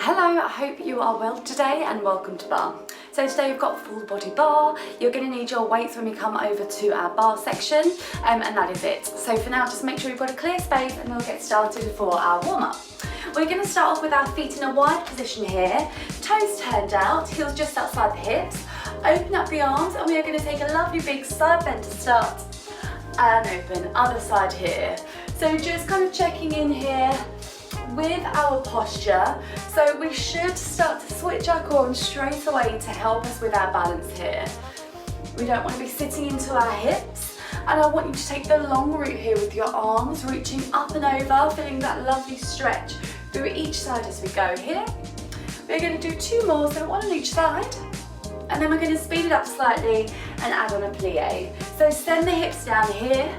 Hello, I hope you are well today and welcome to Barre. So today we've got full body bar. You're going to need your weights when we come over to our bar section and that is it. So for now just make sure you've got a clear space and we'll get started for our warm up. We're going to start off with our feet in a wide position here, toes turned out, heels just outside the hips. Open up the arms and we are going to take a lovely big side bend to start and open, other side here. So just kind of checking in here with our posture, so we should start to switch our core straight away to help us with our balance here. We don't want to be sitting into our hips, and I want you to take the long route here with your arms reaching up and over, feeling that lovely stretch through each side as we go here. We're going to do two more, so one on each side, and then we're going to speed it up slightly and add on a plie. So send the hips down here,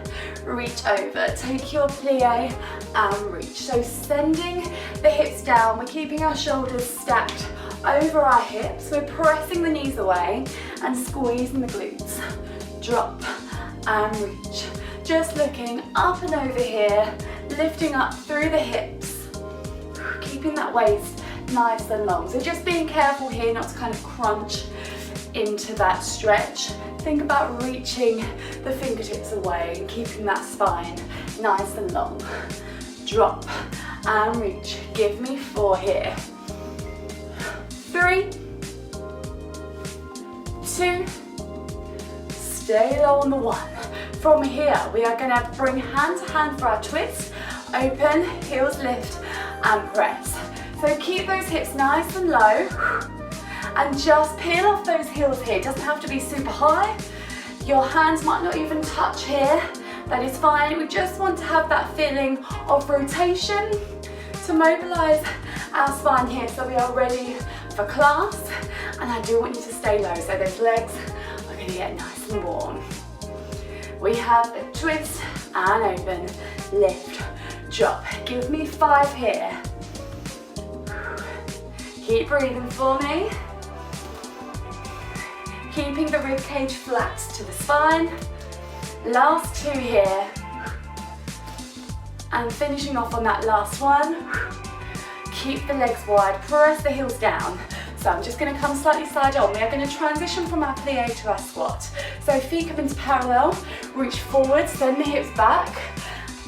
reach over, take your plie and reach. So sending the hips down, we're keeping our shoulders stacked over our hips, we're pressing the knees away and squeezing the glutes. Drop and reach. Just looking up and over here, lifting up through the hips, keeping that waist nice and long. So just being careful here not to kind of crunch into that stretch. Think about reaching the fingertips away and keeping that spine nice and long. Drop and reach. Give me 4 here. 3, 2, stay low on the 1. From here, we are going to bring hand to hand for our twist. Open, heels lift and press. So keep those hips nice and low. And just peel off those heels here. It doesn't have to be super high. Your hands might not even touch here. That is fine. We just want to have that feeling of rotation to mobilize our spine here so we are ready for class. And I do want you to stay low so those legs are going to get nice and warm. We have a twist and open, lift, drop. Give me 5 here. Keep breathing for me. Keeping the rib cage flat to the spine. Last 2 here. And finishing off on that last one. Keep the legs wide, press the heels down. So I'm just going to come slightly side on. We are going to transition from our plie to our squat. So feet come into parallel, reach forward, send the hips back,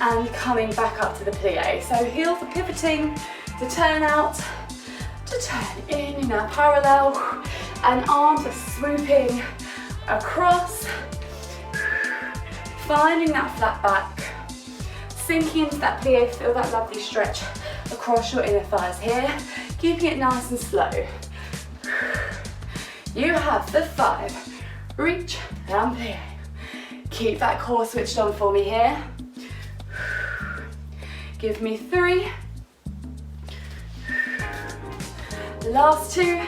and coming back up to the plie. So heels are pivoting to turn out, to turn in our parallel. And arms are swooping across, finding that flat back, sinking into that plie, feel that lovely stretch across your inner thighs here, keeping it nice and slow. You have the 5, reach and plie. Keep that core switched on for me here. Give me 3, last 2,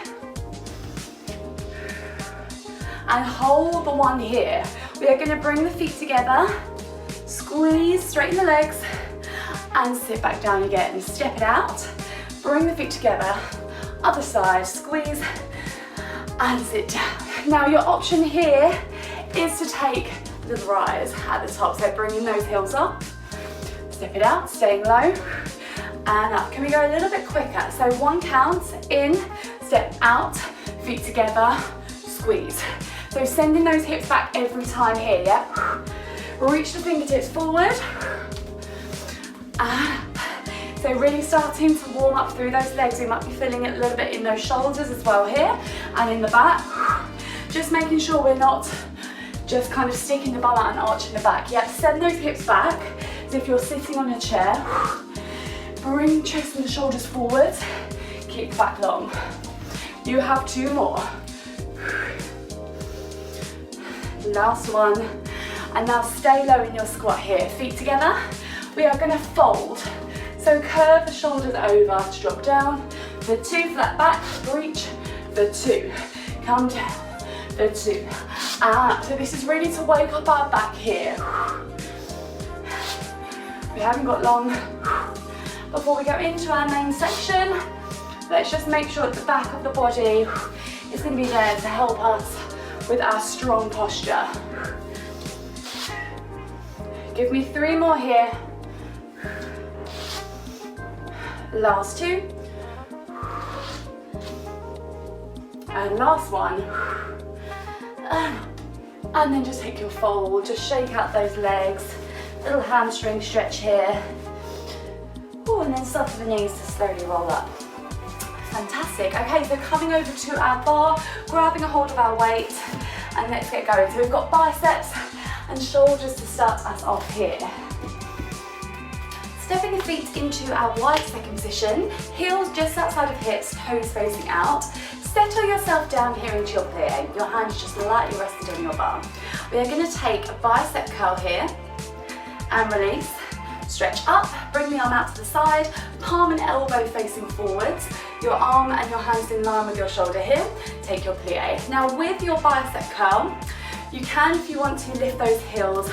and hold the 1 here. We are going to bring the feet together, squeeze, straighten the legs, and sit back down again. Step it out, bring the feet together, other side, squeeze, and sit down. Now your option here is to take the rise at the top, so bringing those heels up, step it out, staying low, and up. Can we go a little bit quicker? So 1 count, in, step out, feet together, squeeze. So sending those hips back every time here, yeah? Reach the fingertips forward. So really starting to warm up through those legs. We might be feeling it a little bit in those shoulders as well here and in the back. Just making sure we're not just kind of sticking the bum out and arching the back. Yep, send those hips back as if you're sitting on a chair. Bring chest and the shoulders forward. Keep the back long. You have 2 more. Last one, and now stay low in your squat here, feet together. We are going to fold, so curve the shoulders over to drop down, the 2, flat back, reach, the 2, come down, the 2, so this is really to wake up our back here. We haven't got long before we go into our main section. Let's just make sure that the back of the body is going to be there to help us with our strong posture. Give me 3 more here. Last 2. And last one. And then just take your fold, just shake out those legs, little hamstring stretch here. Ooh, and then soften the knees to slowly roll up. Fantastic. Okay, so coming over to our bar, grabbing a hold of our weight, and let's get going. So we've got biceps and shoulders to start us off here. Stepping the feet into our wide second position, heels just outside of hips, toes facing out. Settle yourself down here into your plie. Your hands just lightly rested on your bar. We are going to take a bicep curl here and release. Stretch up, bring the arm out to the side, palm and elbow facing forwards. Your arm and your hands in line with your shoulder here. Take your plie. Now with your bicep curl, you can, if you want to, lift those heels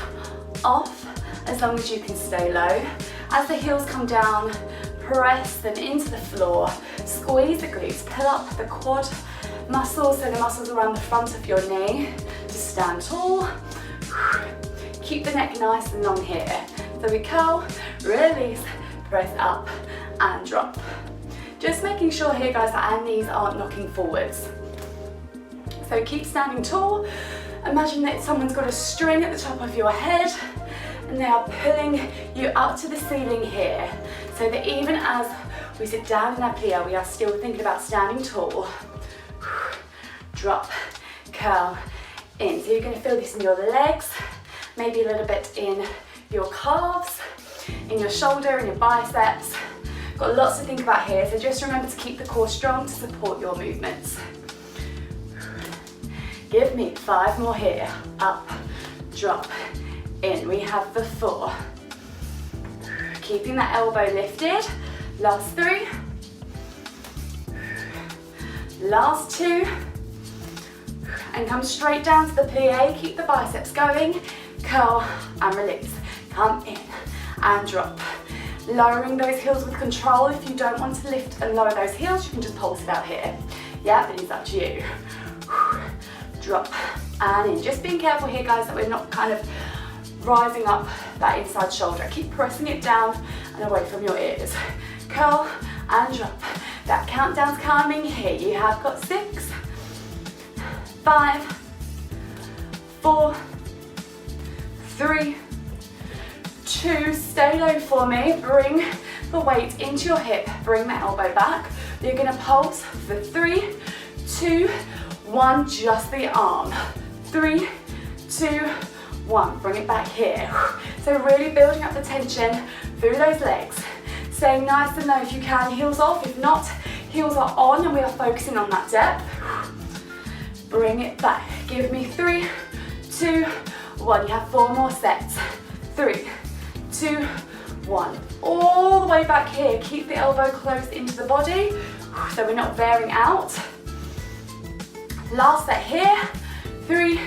off as long as you can stay low. As the heels come down, press them into the floor. Squeeze the glutes, pull up the quad muscles, so the muscles around the front of your knee. Just stand tall. Keep the neck nice and long here. So we curl, release, press up and drop. Just making sure here, guys, that our knees aren't knocking forwards. So keep standing tall. Imagine that someone's got a string at the top of your head and they are pulling you up to the ceiling here. So that even as we sit down in our plie, we are still thinking about standing tall. Drop, curl, in. So you're going to feel this in your legs, maybe a little bit in your calves, in your shoulder, in your biceps. Got lots to think about here, so just remember to keep the core strong to support your movements. Give me 5 more here. Up, drop, in. We have the 4. Keeping that elbow lifted. Last 3. Last 2. And come straight down to the plie. Keep the biceps going. Curl and release. Come in and drop. Lowering those heels with control. If you don't want to lift and lower those heels, you can just pulse it out here. Yeah, but it's up to you. Drop and in. Just being careful here, guys, that we're not kind of rising up that inside shoulder. Keep pressing it down and away from your ears. Curl and drop. That countdown's coming here. You have got 6, 5, 4, 3, 2, stay low for me. Bring the weight into your hip. Bring the elbow back. You're going to pulse for 3, 2, 1. Just the arm. 3, 2, 1. Bring it back here. So really building up the tension through those legs. Staying nice and low if you can. Heels off. If not, heels are on and we are focusing on that depth. Bring it back. Give me 3, 2, 1. You have 4 more sets. 3, 2, 1. All the way back here. Keep the elbow close into the body so we're not veering out. Last set here. 3,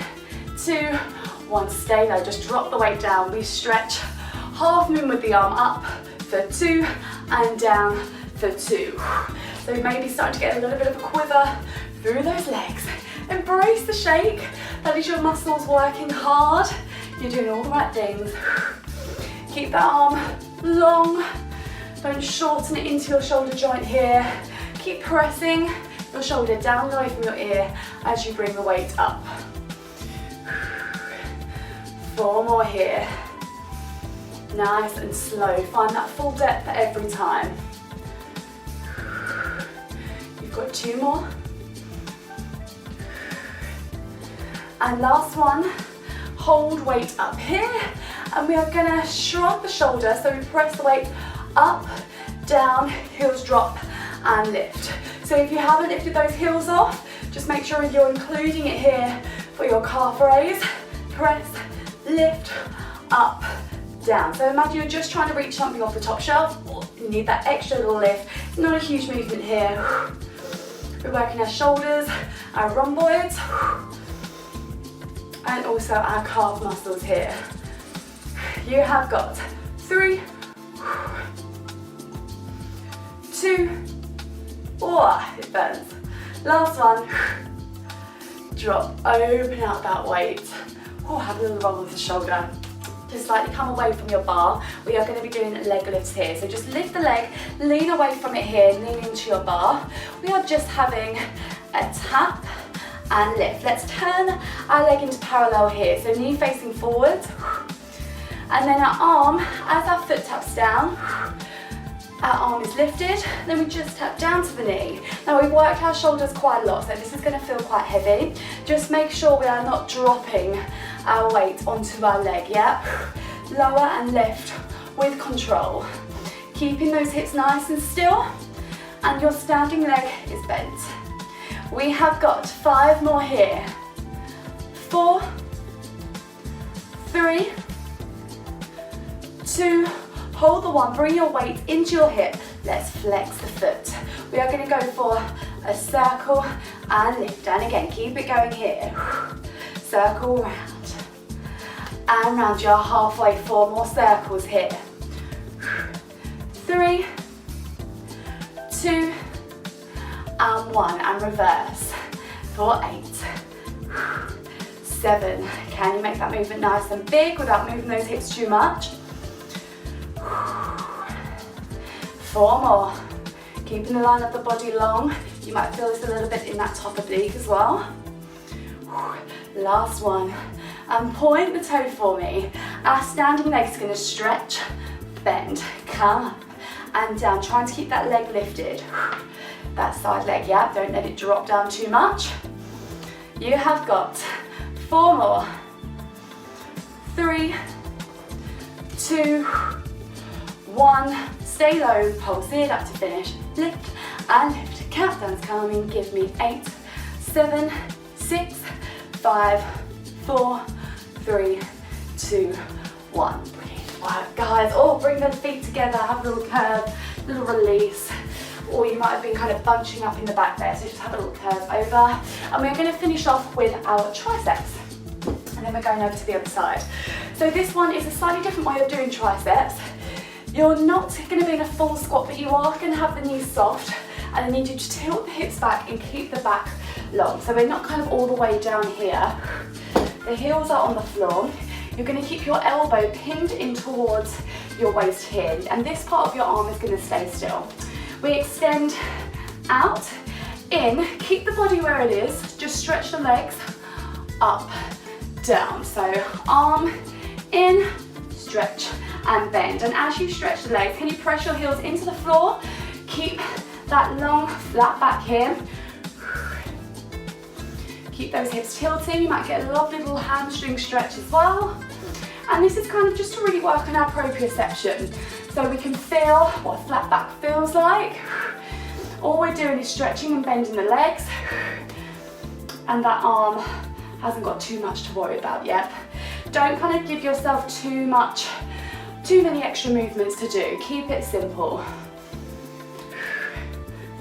2, 1. Stay low. Just drop the weight down. We stretch. Half moon with the arm up for 2 and down for 2. So maybe starting to get a little bit of a quiver through those legs. Embrace the shake. That is your muscles working hard. You're doing all the right things. Keep that arm long. Don't shorten it into your shoulder joint here. Keep pressing your shoulder down and away from your ear as you bring the weight up. 4 more here. Nice and slow. Find that full depth every time. You've got 2 more. And last one. Hold weight up here. And we are going to shrug the shoulder. So we press the weight up, down, heels drop and lift. So if you haven't lifted those heels off, just make sure you're including it here for your calf raise. Press, lift, up, down. So imagine you're just trying to reach something off the top shelf. You need that extra little lift. It's not a huge movement here. We're working our shoulders, our rhomboids, and also our calf muscles here. You have got 3, 2, it burns. Last one. Drop, open out that weight. Have a little roll of the shoulder. Just slightly come away from your bar. We are going to be doing leg lifts here. So just lift the leg, lean away from it here, lean into your bar. We are just having a tap and lift. Let's turn our leg into parallel here, so knee facing forward, and then our arm, as our foot taps down, our arm is lifted, then we just tap down to the knee. Now we've worked our shoulders quite a lot, so this is going to feel quite heavy. Just make sure we are not dropping our weight onto our leg, yeah? Lower and lift with control. Keeping those hips nice and still, and your standing leg is bent. We have got 5 more here. 4, 3, 2, hold the 1, bring your weight into your hip. Let's flex the foot. We are going to go for a circle and lift. And again, keep it going here. Circle round and round. You're halfway. 4 more circles here. 3, 2, and 1, and reverse for 8, 7. Can you make that movement nice and big without moving those hips too much? 4 more. Keeping the line of the body long. You might feel this a little bit in that top oblique as well. Last one. And point the toe for me. Our standing leg's going to stretch, bend, come up and down. Trying to keep that leg lifted. That side leg, yeah, don't let it drop down too much. You have got 4 more. 3, 2, 1. Stay low, pulse it up to finish. Lift and lift. Countdown's coming. Give me 8, 7, 6, 5, 4, 3, 2, 1. Brilliant work, guys. Oh, bring the feet together. Have a little curve, little release. Or you might have been kind of bunching up in the back there, so just have a little curve over. And we're going to finish off with our triceps. And then we're going over to the other side. So this one is a slightly different way of doing triceps. You're not going to be in a full squat, but you are going to have the knees soft. And I need you to tilt the hips back and keep the back long. So we're not kind of all the way down here. The heels are on the floor. You're going to keep your elbow pinned in towards your waist here. And this part of your arm is going to stay still. We extend out, in, keep the body where it is, just stretch the legs, up, down. So arm, in, stretch and bend. And as you stretch the legs, can you press your heels into the floor? Keep that long flat back here. Keep those hips tilted. You might get a lovely little hamstring stretch as well. And this is kind of just to really work on our proprioception. So we can feel what flat back feels like. All we're doing is stretching and bending the legs. And that arm hasn't got too much to worry about yet. Don't kind of give yourself too many extra movements to do. Keep it simple.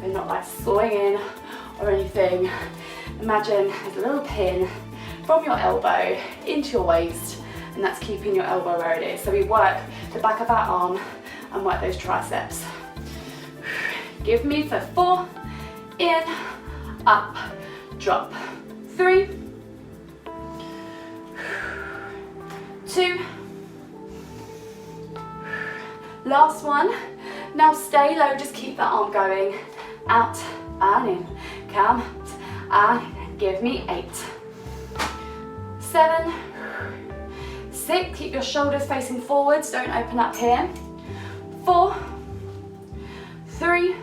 They're not like swinging or anything. Imagine there's a little pin from your elbow into your waist, and that's keeping your elbow where it is. So we work the back of our arm and work those triceps. Give me for 4, in, up, drop. 3, 2, last one. Now stay low, just keep that arm going. Out and in, come out and give me 8, 7, 6, keep your shoulders facing forwards, don't open up here. 4, 3,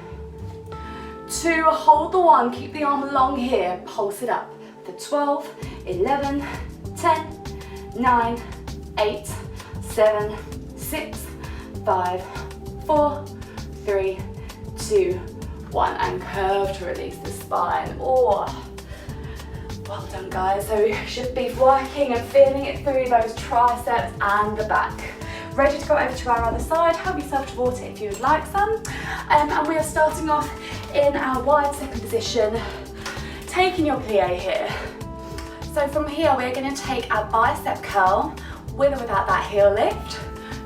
2, hold the 1, keep the arm long here, pulse it up. For 12, 11, 10, 9, 8, 7, 6, 5, 4, 3, 2, 1, and curve to release the spine. Oh, well done, guys. So you should be working and feeling it through those triceps and the back. Ready to go over to our other side. Help yourself to water if you would like some. And we are starting off in our wide second position, taking your plie here. So from here, we're going to take our bicep curl with or without that heel lift,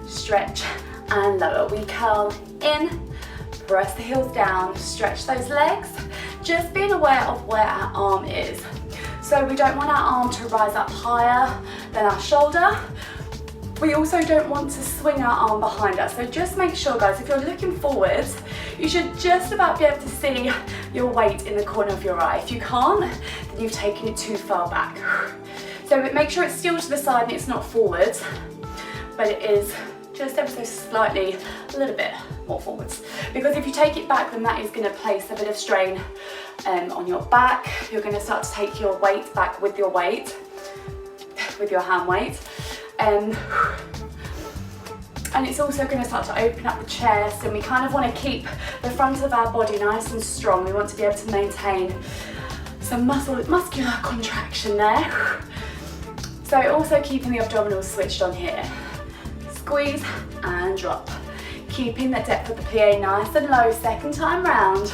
stretch and lower. We curl in, press the heels down, stretch those legs, just being aware of where our arm is. So we don't want our arm to rise up higher than our shoulder. We also don't want to swing our arm behind us. So just make sure, guys, if you're looking forwards, You should just about be able to see your weight in the corner of your eye. If you can't, then you've taken it too far back. So make sure it's still to the side and it's not forwards, but it is just ever so slightly, a little bit more forwards. Because if you take it back, then that is going to place a bit of strain on your back. You're going to start to take your weight back with your weight, with your hand weight. And it's also going to start to open up the chest, and we kind of want to keep the front of our body nice and strong. We want to be able to maintain some muscular contraction there. So also keeping the abdominals switched on here. Squeeze and drop. Keeping the depth of the plie nice and low second time round.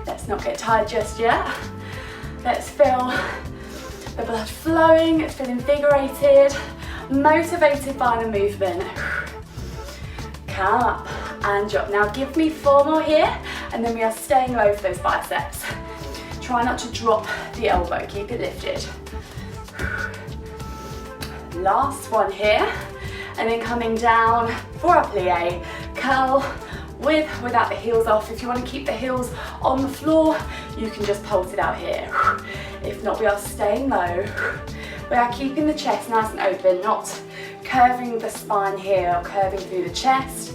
Let's not get tired just yet. Let's feel the blood flowing, let's feel invigorated, motivated by the movement. Come up and drop. Now give me 4 more here, and then we are staying low for those biceps. Try not to drop the elbow, keep it lifted. Last one here, and then coming down for our plie, curl without the heels off. If you want to keep the heels on the floor, you can just pulse it out here. If not, we are staying low. We are keeping the chest nice and open, not curving the spine here or curving through the chest.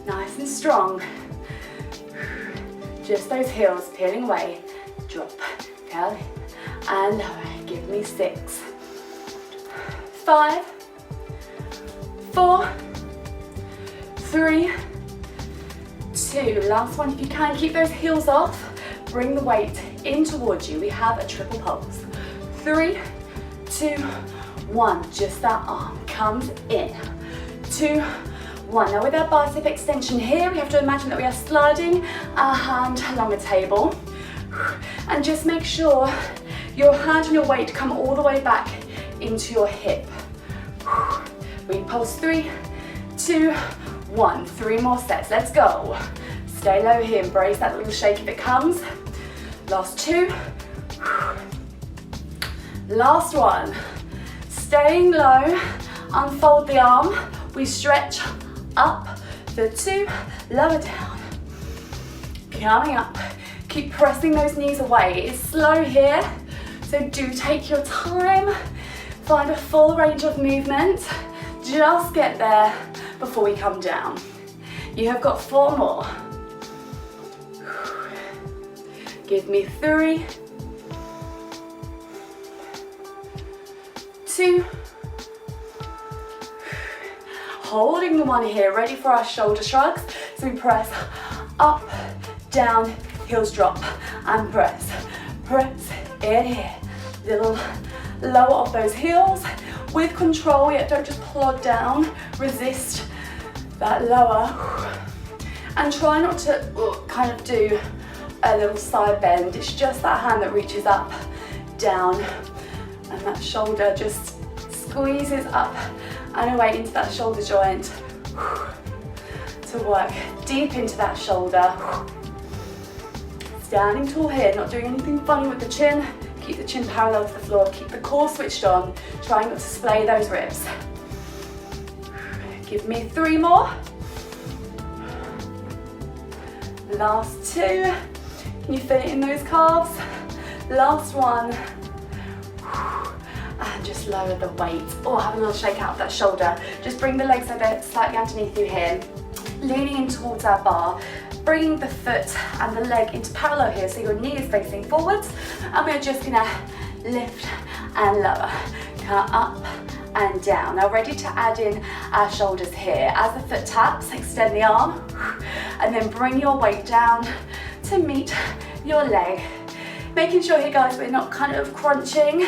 Nice and strong. Just those heels peeling away. Drop, curl, and lower. Give me 6, 5, 4, 3, 2. Last one. If you can, keep those heels off. Bring the weight in towards you. We have a triple pulse. 3, 2, 1. Just that arm comes in. 2, 1. Now with our bicep extension here, we have to imagine that we are sliding our hand along a table. And just make sure your hand and your weight come all the way back into your hip. We pulse 3, 2, 1. 3 more sets. Let's go. Stay low here. Embrace that little shake if it comes. Last 2. Last 1. Staying low. Unfold the arm. We stretch up for 2. Lower down. Coming up. Keep pressing those knees away. It's slow here, so do take your time. Find a full range of movement. Just get there before we come down. You have got 4 more. Give me 3, 2. Holding the one here, ready for our shoulder shrugs. So we press up, down, heels drop, and press in here. Little lower of those heels with control, yet don't just plod down. Resist that lower, and try not to kind of do a little side bend. It's just that hand that reaches up, down, and that shoulder just squeezes up and away into that shoulder joint to work deep into that shoulder. Standing tall here, not doing anything funny with the chin. Keep the chin parallel to the floor, keep the core switched on, trying not to splay those ribs. Give me 3 more. Last 2. Can you feel it in those calves? Last 1. And just lower the weight. Or have a little shake out of that shoulder. Just bring the legs a bit slightly underneath you here. Leaning in towards our bar. Bringing the foot and the leg into parallel here, so your knee is facing forwards, and we're just gonna lift and lower, come up and down. Now ready to add in our shoulders here. As the foot taps, extend the arm, and then bring your weight down to meet your leg. Making sure here, guys, we're not kind of crunching,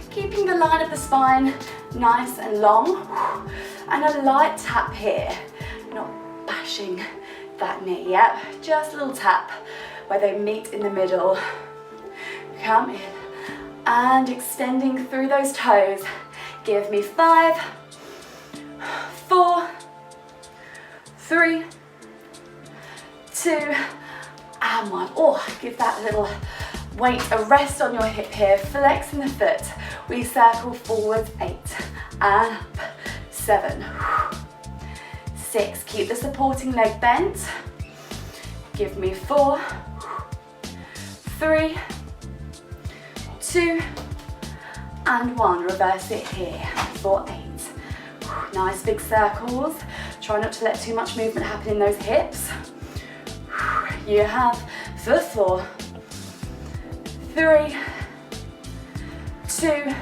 keeping the line of the spine nice and long, and a light tap here, not bashing that knee, yep, just a little tap where they meet in the middle. Come in and extending through those toes. Give me 5, 4, 3, 2, and 1. Oh, give that little weight a rest on your hip here, flexing the foot. We circle forwards, 8, and up, 7, 6. Keep the supporting leg bent. Give me 4, 3, 2, and 1. Reverse it here for 8. Nice big circles. Try not to let too much movement happen in those hips. You have for 4, 3, 2,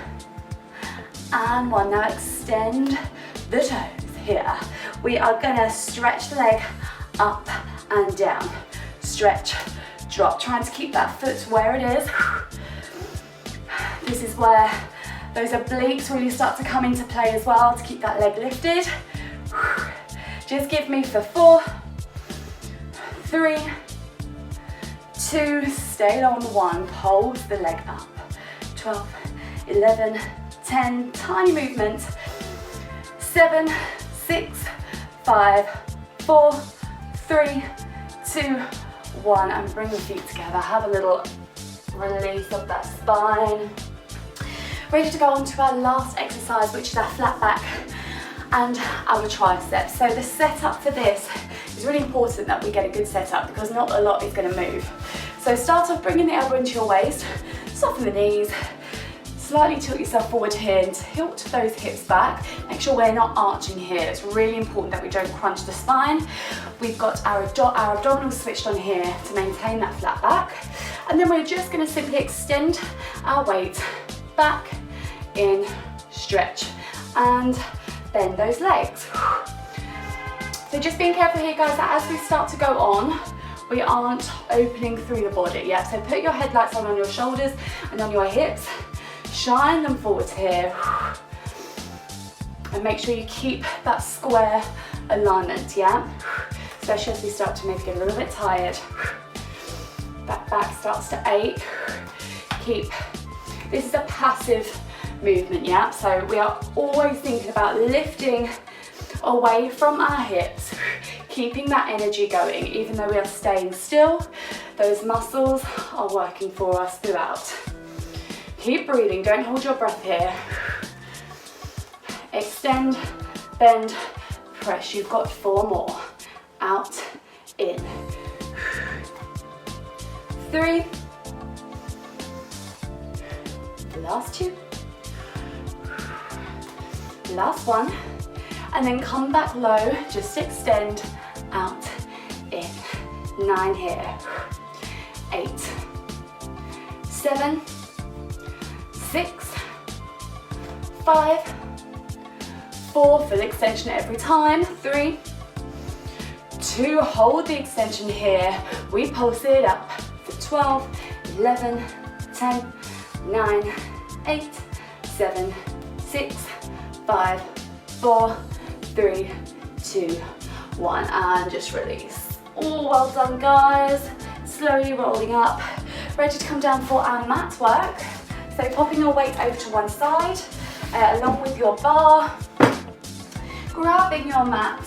and 1. Now extend the toes here. We are gonna stretch the leg up and down. Stretch, drop. Trying to keep that foot where it is. This is where those obliques really start to come into play as well, to keep that leg lifted. Just give me for 4, 3, 2, stay low on the 1, hold the leg up. 12, 11, 10, tiny movement. 7, 6, 5, 4, 3, 2, 1, and bring the feet together. Have a little release of that spine. Ready to go on to our last exercise, which is our flat back and our triceps. So the setup for this is really important that we get a good setup because not a lot is going to move. So start off bringing the elbow into your waist, soften the knees, slightly tilt yourself forward here and tilt those hips back. Make sure we're not arching here. It's really important that we don't crunch the spine. We've got our abdominals switched on here to maintain that flat back. And then we're just going to simply extend our weight back, in, stretch, and bend those legs. So just being careful here, guys, that as we start to go on, we aren't opening through the body yet. So put your headlights on your shoulders and on your hips. Shine them forwards here. And make sure you keep that square alignment, yeah? Especially as we start to maybe get a little bit tired. That back starts to ache. This is a passive movement, yeah? So we are always thinking about lifting away from our hips, keeping that energy going, even though we are staying still, those muscles are working for us throughout. Keep breathing, don't hold your breath here. Extend, bend, press. You've got 4 more. Out, in. 3. Last 2. Last 1. And then come back low, just extend, out, in. 9 here. 8. 7. 6. 5. 4, full extension every time. 3. 2, hold the extension here. We pulse it up for 12, 11, 10, 9, 8, 7, 6, 5, 4, 3, 2, 1, and just release. Oh, well done, guys. Slowly rolling up. Ready to come down for our mat work. So popping your weight over to one side, along with your bar, grabbing your mat,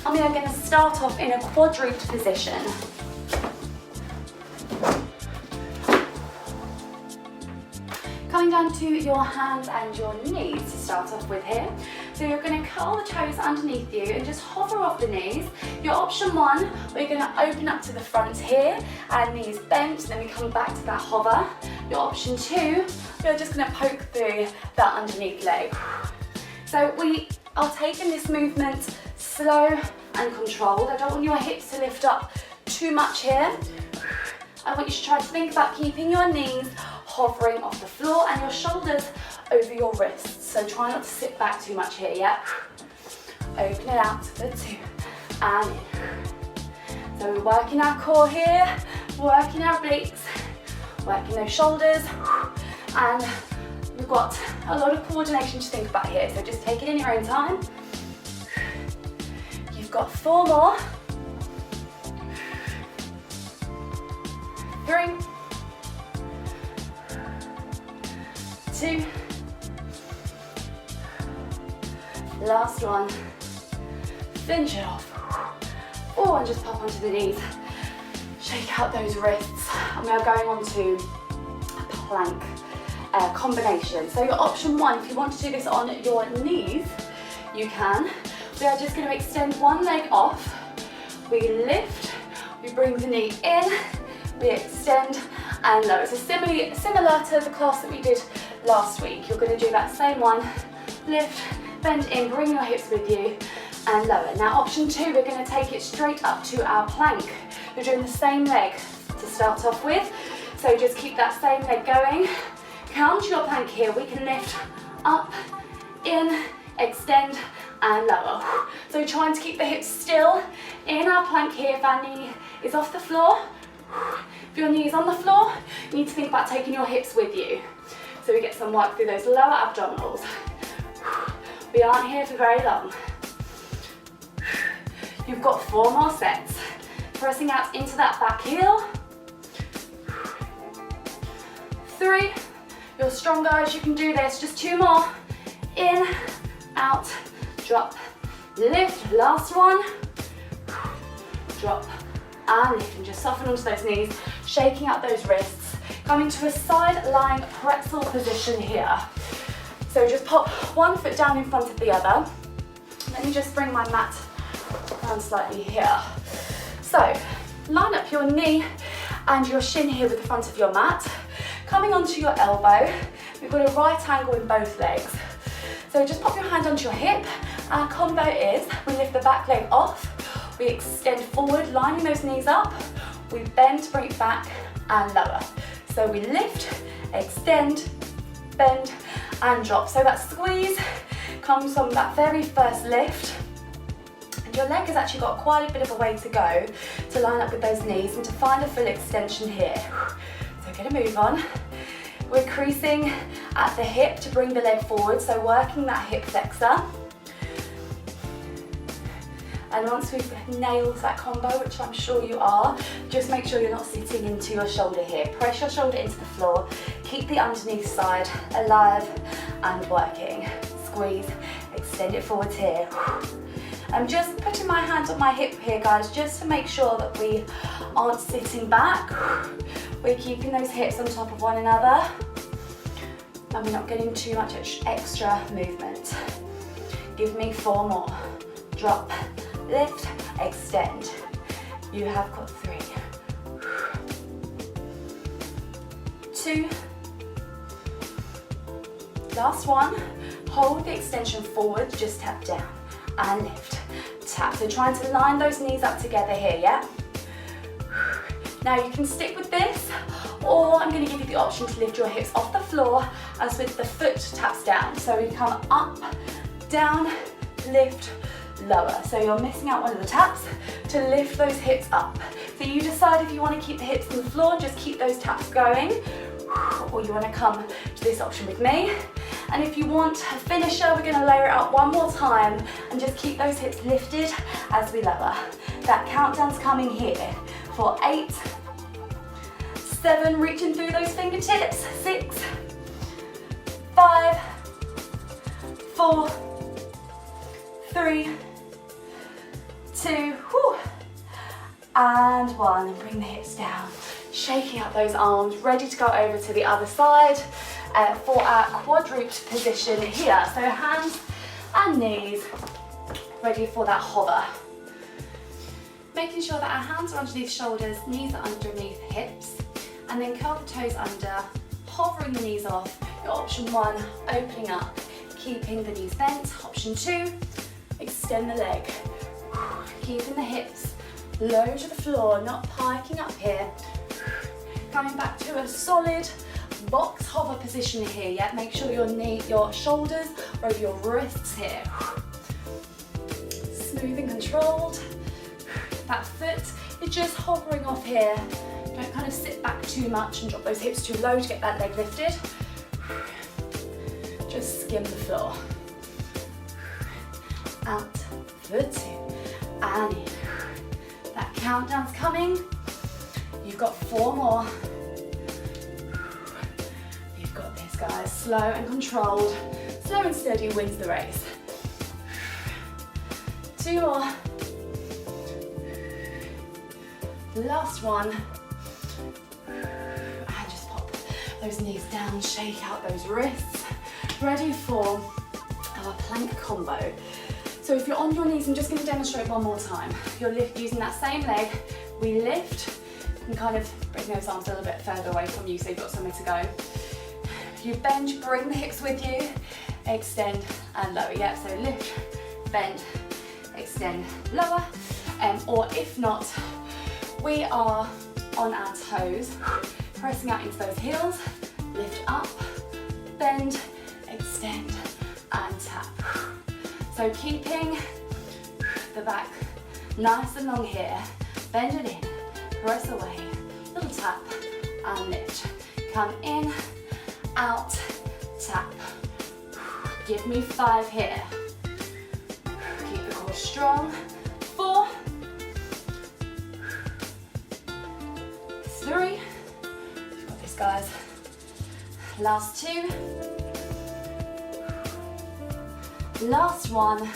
and we are going to start off in a quadruped position. Coming down to your hands and your knees to start off with here. So you're going to curl the toes underneath you and just hover off the knees. Your option 1, we're going to open up to the front here, and knees bent, then we come back to that hover. Your option 2, we're just going to poke through that underneath leg. So we are taking this movement slow and controlled. I don't want your hips to lift up too much here. I want you to try to think about keeping your knees hovering off the floor and your shoulders over your wrists. So try not to sit back too much here, yeah? Open it out for 2 and in. So we're working our core here, working our obliques, working those shoulders, and we've got a lot of coordination to think about here, so just take it in your own time. You've got 4 more. 3, 2, last one, finish it off. Oh, and just pop onto the knees, shake out those wrists, and we are going on to a plank combination. So your option 1, if you want to do this on your knees, you can. We are just going to extend one leg off. We lift, we bring the knee in, we extend and lower. So similar to the class that we did last week. You're going to do that same one. Lift, bend in, bring your hips with you and lower. Now option 2, we're going to take it straight up to our plank. We're doing the same leg to start off with. So just keep that same leg going. Come to your plank here. We can lift up, in, extend and lower. So we're trying to keep the hips still in our plank here. If our knee is off the floor, if your knee is on the floor, you need to think about taking your hips with you. So we get some work through those lower abdominals. We aren't here for very long. You've got 4 more sets. Pressing out into that back heel. 3. You're strong, guys, you can do this. Just 2 more. In, out, drop, lift. Last one. Drop and lift, and just soften onto those knees, shaking out those wrists. Coming to a side lying pretzel position here. So just pop one foot down in front of the other. Let me just bring my mat down slightly here. So line up your knee and your shin here with the front of your mat. Coming onto your elbow, we've got a right angle in both legs. So just pop your hand onto your hip. Our combo is we lift the back leg off, we extend forward, lining those knees up, we bend, bring it back and lower. So we lift, extend, bend and drop. So that squeeze comes from that very first lift. And your leg has actually got quite a bit of a way to go to line up with those knees and to find a full extension here. So get a move on. We're creasing at the hip to bring the leg forward, so working that hip flexor. And once we've nailed that combo, which I'm sure you are, just make sure you're not sitting into your shoulder here. Press your shoulder into the floor, keep the underneath side alive and working. Squeeze, extend it forwards here. I'm just putting my hand on my hip here, guys, just to make sure that we aren't sitting back. We're keeping those hips on top of one another and we're not getting too much extra movement. Give me 4 more. Drop, lift, extend. You have got 3. 2. Last one. Hold the extension forward, just tap down and lift. Tap. So trying to line those knees up together here, yeah? Now you can stick with this, or I'm going to give you the option to lift your hips off the floor as with the foot taps down. So we come up, down, lift, lower. So you're missing out one of the taps to lift those hips up. So you decide if you want to keep the hips on the floor, just keep those taps going, or you want to come to this option with me. And if you want a finisher, we're going to layer it out one more time and just keep those hips lifted as we lower. That countdown's coming here for 8, 7, reaching through those fingertips, 6, 5, 4, 3, 2, and 1, and bring the hips down, shaking out those arms, ready to go over to the other side for our quadruped position here. So hands and knees, ready for that hover. Making sure that our hands are underneath shoulders, knees are underneath hips, and then curl the toes under, hovering the knees off. Your option 1, opening up, keeping the knees bent. Option 2, extend the leg, keeping the hips low to the floor, not piking up here. Coming back to a solid box hover position here, yeah? Make sure your shoulders are over your wrists here. Smooth and controlled. That foot is just hovering off here. Don't kind of sit back too much and drop those hips too low to get that leg lifted. Just skim the floor. Out for 2 and in. That countdown's coming. You've got 4 more. You've got this, guys. Slow and controlled. Slow and steady wins the race. 2 more. Last one. And just pop those knees down, shake out those wrists. Ready for our plank combo. So if you're on your knees, I'm just going to demonstrate one more time. You're using that same leg. We lift and kind of bring those arms a little bit further away from you so you've got somewhere to go. You bend, bring the hips with you, extend and lower. Yeah, so lift, bend, extend, lower. Or if not, we are on our toes, pressing out into those heels, lift up, bend, extend and tap. So keeping the back nice and long here, bend it in, press away, little tap and lift. Come in, out, tap. Give me 5 here. Keep the core strong. 4, 3, you've got this guys. Last 2. Last 1.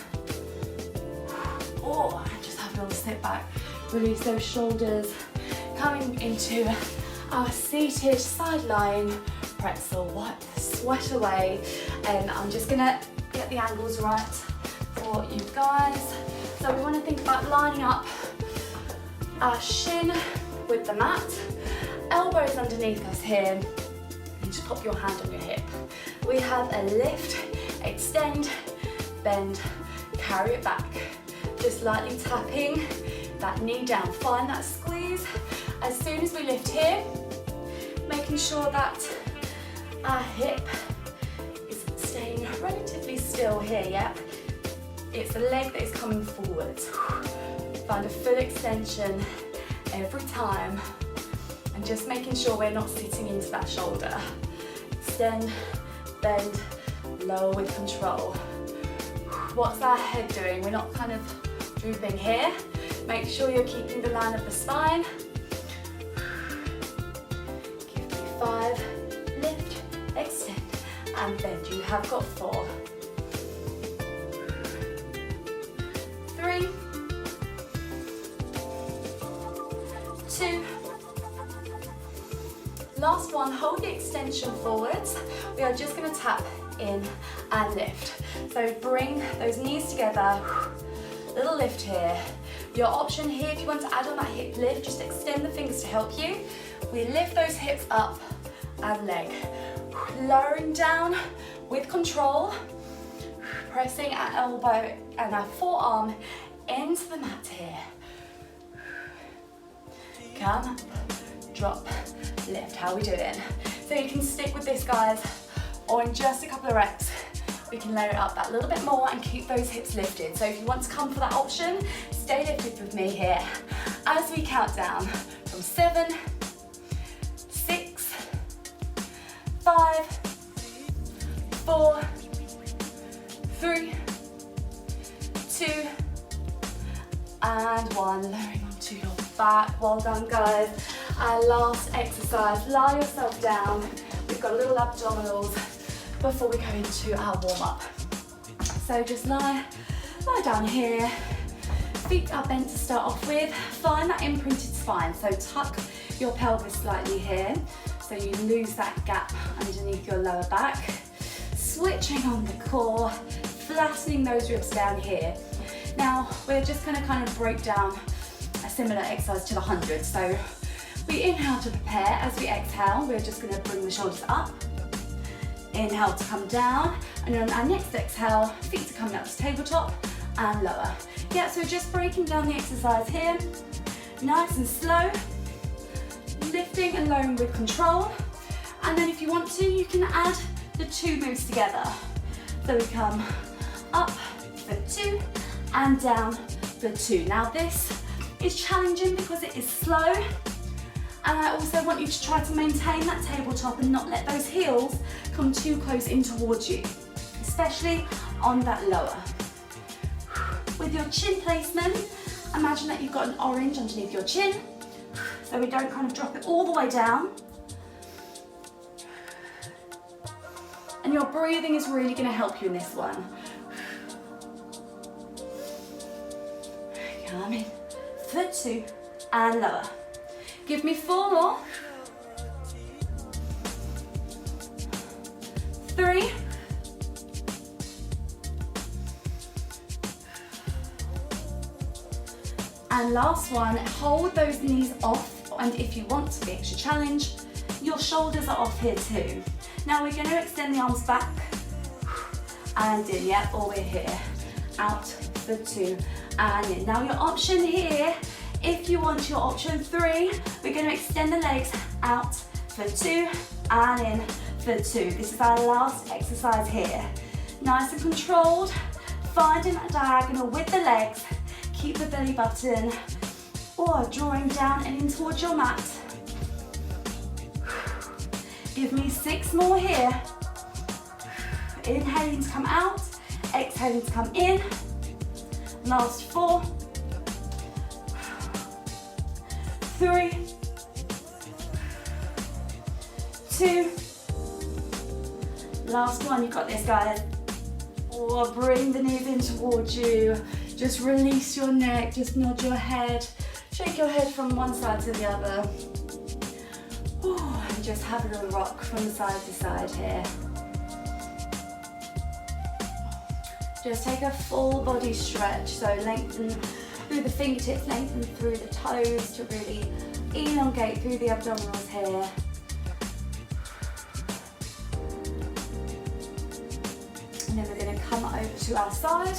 Oh, just have a little sit back. Release those shoulders. Coming into our seated side lying pretzel. Wipe the sweat away. And I'm just gonna get the angles right for you guys. So we want to think about lining up our shin with the mat. Elbows underneath us here. And just pop your hand on your hip. We have a lift, extend, bend, carry it back. Just lightly tapping that knee down. Find that squeeze. As soon as we lift here, making sure that our hip is staying relatively still here, yep. It's the leg that is coming forwards. Find a full extension every time and just making sure we're not sitting into that shoulder. Extend, bend, lower with control. What's our head doing? We're not kind of drooping here. Make sure you're keeping the line of the spine. Give me 5, lift, extend, and bend. You have got 4. 3, 2. Last one, hold the extension forwards. We are just going to tap in and lift. So bring those knees together, little lift here. Your option here, if you want to add on that hip lift, just extend the fingers to help you. We lift those hips up and leg. Lowering down with control, pressing our elbow and our forearm into the mat here. Come up, drop, lift. How are we doing? So you can stick with this, guys, or in just a couple of reps, we can layer it up that little bit more and keep those hips lifted. So if you want to come for that option, stay lifted with me here as we count down from 7, 6, 5, 4, 3, 2, and 1. Lowering onto your back. Well done, guys. Our last exercise, lie yourself down. We've got little abdominals before we go into our warm-up. So just lie down here. Feet are bent to start off with. Find that imprinted spine. So tuck your pelvis slightly here so you lose that gap underneath your lower back. Switching on the core, flattening those ribs down here. Now we're just going to kind of break down a similar exercise to the 100. So we inhale to prepare. As we exhale, we're just going to bring the shoulders up. Inhale to come down, and on our next exhale, feet are coming up to tabletop and lower. Yeah, so we're just breaking down the exercise here. Nice and slow, lifting and lowering with control. And then if you want to, you can add the 2 moves together. So we come up for 2 and down for 2. Now this is challenging because it is slow. And I also want you to try to maintain that tabletop and not let those heels come too close in towards you, especially on that lower. With your chin placement, imagine that you've got an orange underneath your chin, so we don't kind of drop it all the way down. And your breathing is really going to help you in this one. Come in, for 2 and lower. Give me 4 more. 3. And last one, hold those knees off, and if you want the extra challenge, your shoulders are off here too. Now we're going to extend the arms back and in, yep, or we're here, out for 2 and in. Now your option here, if you want your option 3, we're going to extend the legs out for 2 and in for 2. This is our last exercise here. Nice and controlled, finding that diagonal with the legs. Keep the belly button or drawing down and in towards your mat. Give me 6 more here. Inhaling to come out, exhaling to come in. Last 4, 3, 2. Last one, you've got this, guys. Or bring the knees in towards you. Just release your neck, just nod your head. Shake your head from one side to the other. Ooh, and just have a little rock from side to side here. Just take a full body stretch, so lengthen through the fingertips, lengthen through the toes to really elongate through the abdominals here. And then we're going to come over to our side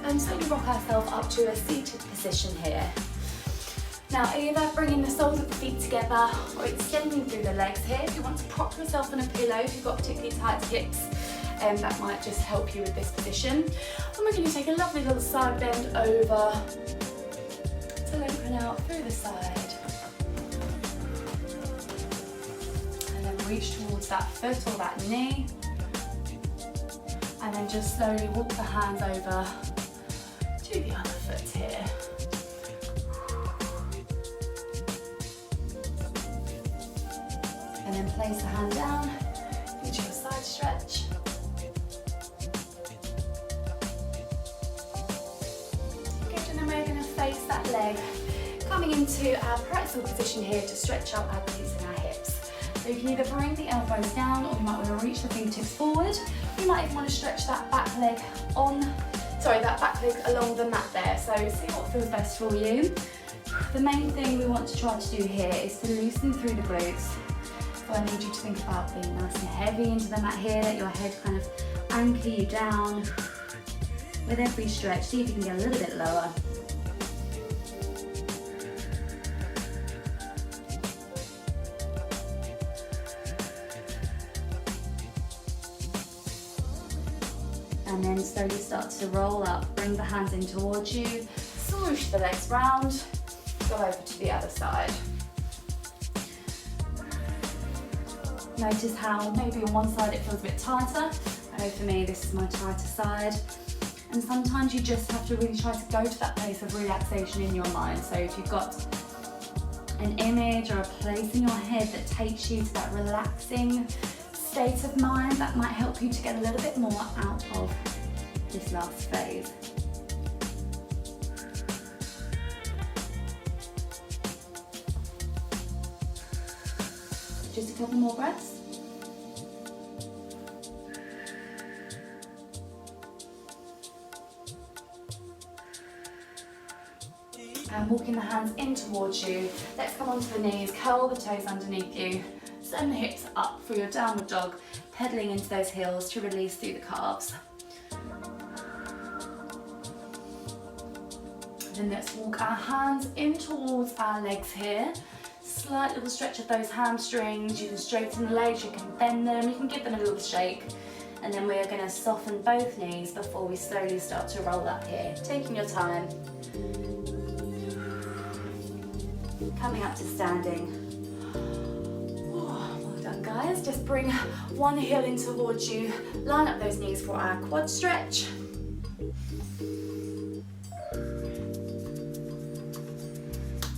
and slowly rock ourselves up to a seated position here. Now either bringing the soles of the feet together or extending through the legs here. If you want to prop yourself on a pillow, if you've got particularly tight hips, that might just help you with this position. And we're going to take a lovely little side bend over to lengthen out through the side. And then reach towards that foot or that knee. And then just slowly walk the hands over to the other foot here. And then place the hand down into your side stretch. Good, and then we're going to face that leg, coming into our pretzel position here to stretch up our glutes and our hips. So you can either bring the elbows down, or you might want to reach the fingertips forward. You might even want to stretch that back leg along the mat there. So see what feels best for you. The main thing we want to try to do here is to loosen through the glutes. So I need you to think about being nice and heavy into the mat here. Let your head kind of anchor you down. With every stretch, see if you can get a little bit lower. And then slowly start to roll up, bring the hands in towards you, swoosh the legs round, go over to the other side. Notice how maybe on one side it feels a bit tighter. I know for me this is my tighter side. And sometimes you just have to really try to go to that place of relaxation in your mind. So if you've got an image or a place in your head that takes you to that relaxing state of mind, that might help you to get a little bit more out of this last phase. Just a couple more breaths. And walking the hands in towards you. Let's come onto the knees, curl the toes underneath you. Send the hips up for your downward dog, pedaling into those heels to release through the calves. Then let's walk our hands in towards our legs here. Slight little stretch of those hamstrings. You can straighten the legs, you can bend them, you can give them a little shake. And then we're going to soften both knees before we slowly start to roll up here. Taking your time. Coming up to standing. Well done, guys. Just bring one heel in towards you. Line up those knees for our quad stretch.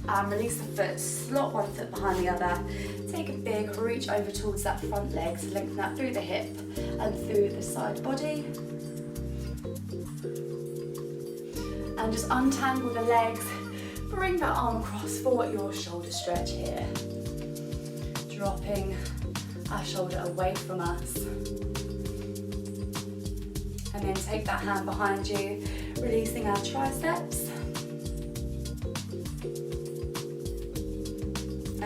And release the foot, slot one foot behind the other. Take a big reach over towards that front leg, so lengthen that through the hip and through the side body. And just untangle the legs. Bring that arm across for your shoulder stretch here. Dropping our shoulder away from us. And then take that hand behind you, releasing our triceps.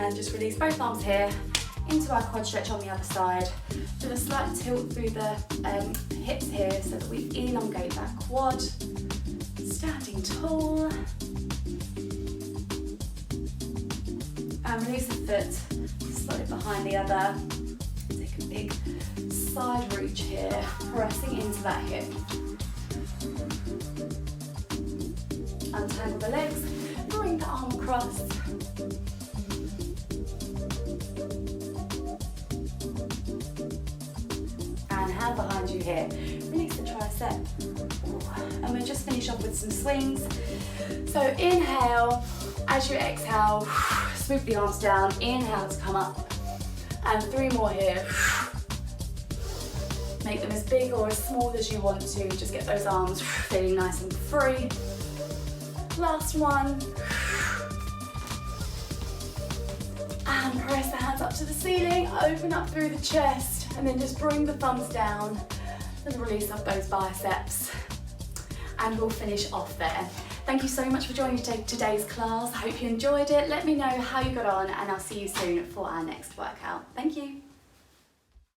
And just release both arms here into our quad stretch on the other side. Do a slight tilt through the hips here so that we elongate that quad. Standing tall. And release the foot, slide it behind the other. Take a big side reach here, pressing into that hip. Untangle the legs, bring the arm across. And hand behind you here. Release the tricep. And we'll just finish off with some swings. So inhale, as you exhale, swoop the arms down. Inhale to come up. And 3 more here. Make them as big or as small as you want to. Just get those arms feeling nice and free. Last one. And press the hands up to the ceiling, open up through the chest, and then just bring the thumbs down and release up those biceps. And we'll finish off there. Thank you so much for joining today's class. I hope you enjoyed it. Let me know how you got on, and I'll see you soon for our next workout. Thank you.